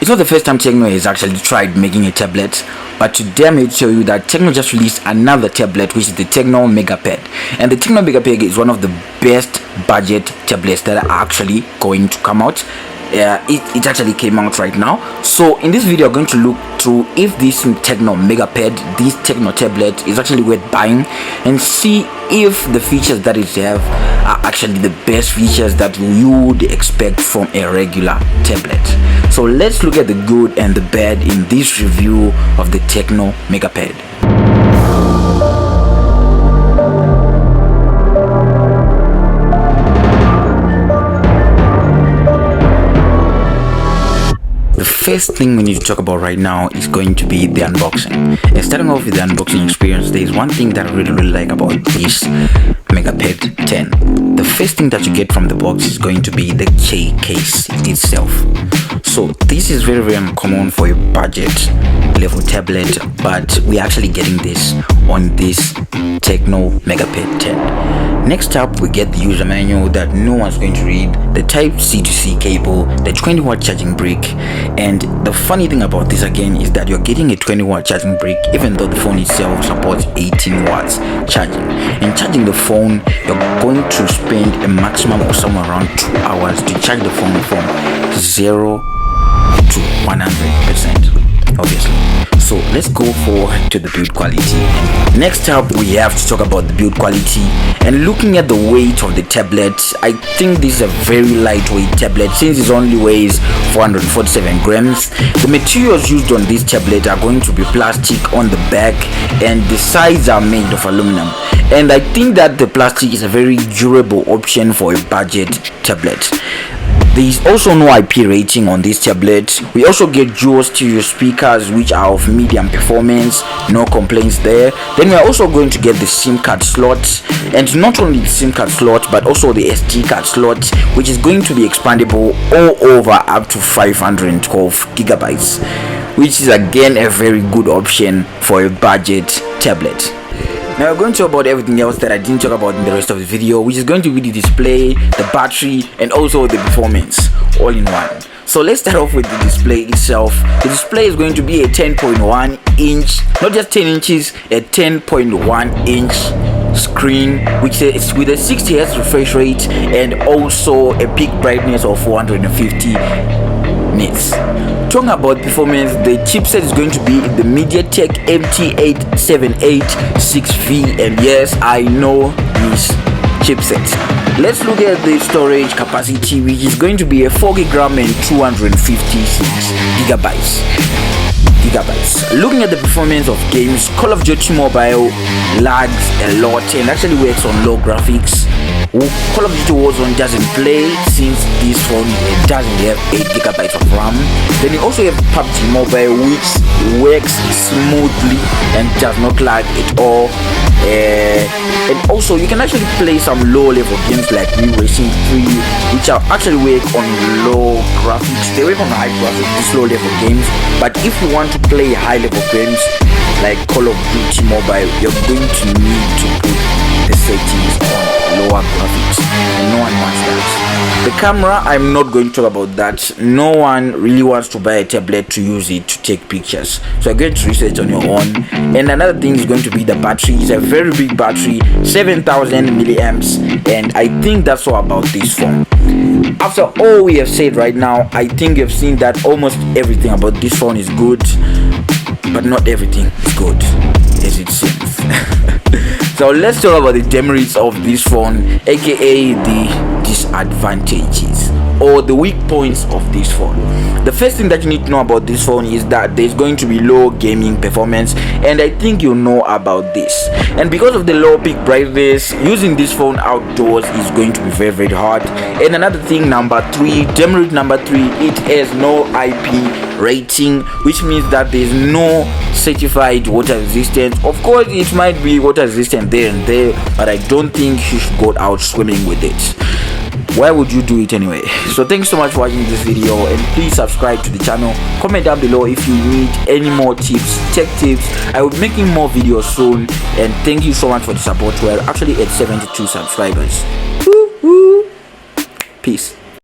It's not the first time Tecno has actually tried making a tablet, but today I'm here to tell you that Tecno just released another tablet, which is the Tecno MegaPad. And the Tecno MegaPad is one of the best budget tablets that are actually going to come out. It actually came out right now. So in this video, I'm going to look through if this Tecno MegaPad, this Tecno tablet, is actually worth buying, and see if the features that it have are actually the best features that you would expect from a regular tablet. So let's look at the good and the bad in this review of the Tecno MegaPad. First thing we need to talk about right now is going to be the unboxing. And starting off with the unboxing experience, there is one thing that I really like about this MegaPad 10. The first thing that you get from the box is going to be the case itself. So this is very uncommon for a budget level tablet, but we're actually getting this on this Tecno MegaPad 10. Next up, we get the user manual that no one's going to read, the Type-C to C cable, the 20-watt charging brick, and the funny thing about this again is that you're getting a 20-watt charging brick even though the phone itself supports 18 watts charging. And charging the phone, you're going to spend a maximum of somewhere around 2 hours to charge the phone from 0 to 100%, obviously. So let's go forward to the build quality. Next up, we have to talk about the build quality. And looking at the weight of the tablet, I think this is a very lightweight tablet since it only weighs 447 grams. The materials used on this tablet are going to be plastic on the back, and the sides are made of aluminum. And I think that the plastic is a very durable option for a budget tablet. There is also no IP rating on this tablet. We also get dual stereo speakers which are of medium performance, no complaints there. Then we are also going to get the SIM card slot, and not only the SIM card slot but also the SD card slot, which is going to be expandable all over up to 512 gigabytes, which is again a very good option for a budget tablet. Now we're going to talk about everything else that I didn't talk about in the rest of the video, which is going to be the display, the battery, and also the performance all in one. So let's start off with the display itself. The display is going to be a 10.1 inch, not just 10 inches, a 10.1 inch screen, which is with a 60 Hz refresh rate and also a peak brightness of 450 nits. Talking about performance, the chipset is going to be the MediaTek MT878 6V, and yes, I know this chipset. Let's look at the storage capacity, which is going to be a 4GB and 256 gigabytes. Looking at the performance of games, Call of Duty Mobile lags a lot and actually works on low graphics. Call of Duty Warzone doesn't play since this phone doesn't have 8GB of RAM. Then you also have PUBG Mobile, which works smoothly and does not lag at all. And also you can actually play some low level games like New Racing 3, which are actually work on low graphics. They work on high graphics, these low level games. But if you want to play high level games like Call of Duty Mobile, you're going to need to put the settings on lower graphics, and no one wants that. The camera, I'm not going to talk about that. No one really wants to buy a tablet to use it to take pictures, so you're going to research on your own. And another thing is going to be the battery. It's a very big battery, 7,000 milliamps, and I think that's all about this phone. After all we have said right now, I think you've seen that almost everything about this phone is good, but not everything is good as it seems. So let's talk about the demerits of this phone, aka the disadvantages or the weak points of this phone. The first thing that you need to know about this phone is that there's going to be low gaming performance, and I think you know about this. And because of the low peak brightness, using this phone outdoors is going to be very hard. And another thing, demerit number three, it has no IP rating, which means that there's no certified water resistance. Of course it might be water resistant there and there, but I don't think you should go out swimming with it. Why would you do it anyway? So thanks so much for watching this video, and please subscribe to the channel. Comment down below if you need any more tips, tech tips. I will be making more videos soon, and thank you so much for the support. We're actually at 72 subscribers. Woo-hoo. Peace.